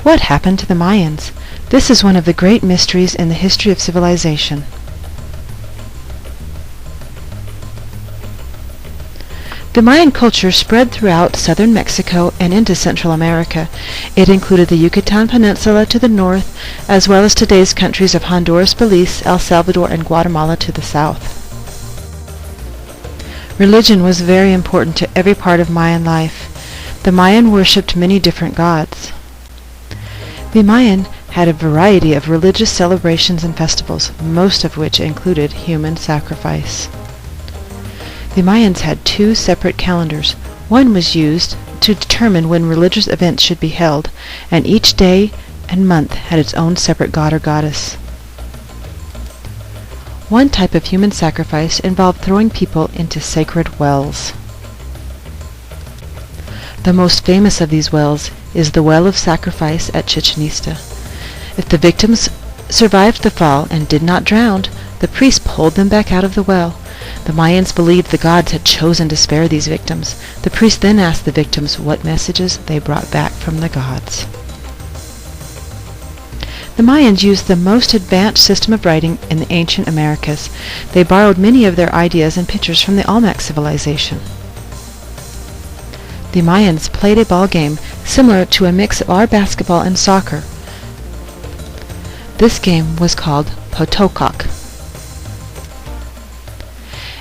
What happened to the Mayans? This is one of the great mysteries in the history of civilization. The Mayan culture spread throughout southern Mexico and into Central America. It included the Yucatan Peninsula to the north, as well as today's countries of Honduras, Belize, El Salvador, and Guatemala to the south. Religion was very important to every part of Mayan life. The Mayan worshipped many different gods. The Mayan had a variety of religious celebrations and festivals, most of which included human sacrifice. The Mayans had two separate calendars. One was used to determine when religious events should be held, and each day and month had its own separate god or goddess. One type of human sacrifice involved throwing people into sacred wells. The most famous of these wells is the Well of Sacrifice at Chichen Itza. If the victims survived the fall and did not drown, the priest pulled them back out of the well. The Mayans believed the gods had chosen to spare these victims. The priest then asked the victims what messages they brought back from the gods. The Mayans used the most advanced system of writing in the ancient Americas. They borrowed many of their ideas and pictures from the Olmec civilization. The Mayans played a ball game similar to a mix of our basketball and soccer. This game was called potokok.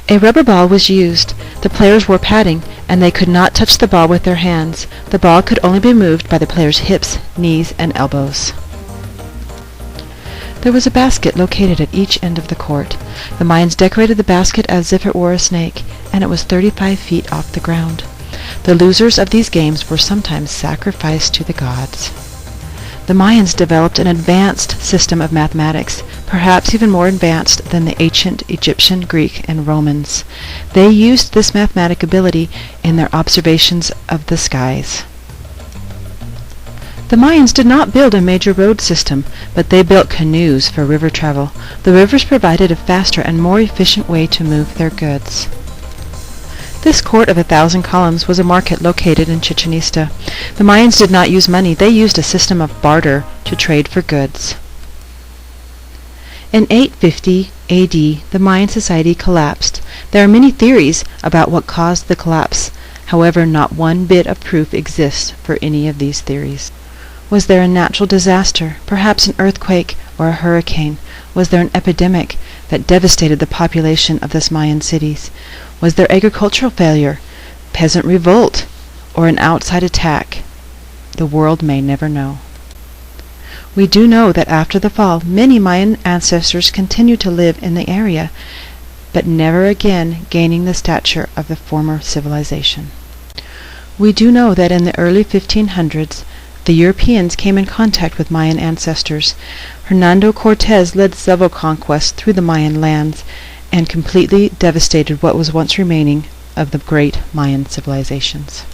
A rubber ball was used. The players wore padding, and they could not touch the ball with their hands. The ball could only be moved by the players' hips, knees, and elbows. There was a basket located at each end of the court. The Mayans decorated the basket as if it were a snake, and it was 35 feet off the ground. The losers of these games were sometimes sacrificed to the gods. The Mayans developed an advanced system of mathematics, perhaps even more advanced than the ancient Egyptian, Greek, and Romans. They used this mathematic ability in their observations of the skies. The Mayans did not build a major road system, but they built canoes for river travel. The rivers provided a faster and more efficient way to move their goods. This court of 1,000 columns was a market located in Chichen Itza. The Mayans did not use money. They used a system of barter to trade for goods. In 850 AD, the Mayan society collapsed. There are many theories about what caused the collapse. However, not one bit of proof exists for any of these theories. Was there a natural disaster, perhaps an earthquake or a hurricane? Was there an epidemic that devastated the population of the Mayan cities? Was there agricultural failure, peasant revolt, or an outside attack? The world may never know. We do know that after the fall, many Mayan ancestors continued to live in the area, but never again gaining the stature of the former civilization. We do know that in the early 1500s, the Europeans came in contact with Mayan ancestors. Hernando Cortés led several conquests through the Mayan lands and completely devastated what was once remaining of the great Mayan civilizations.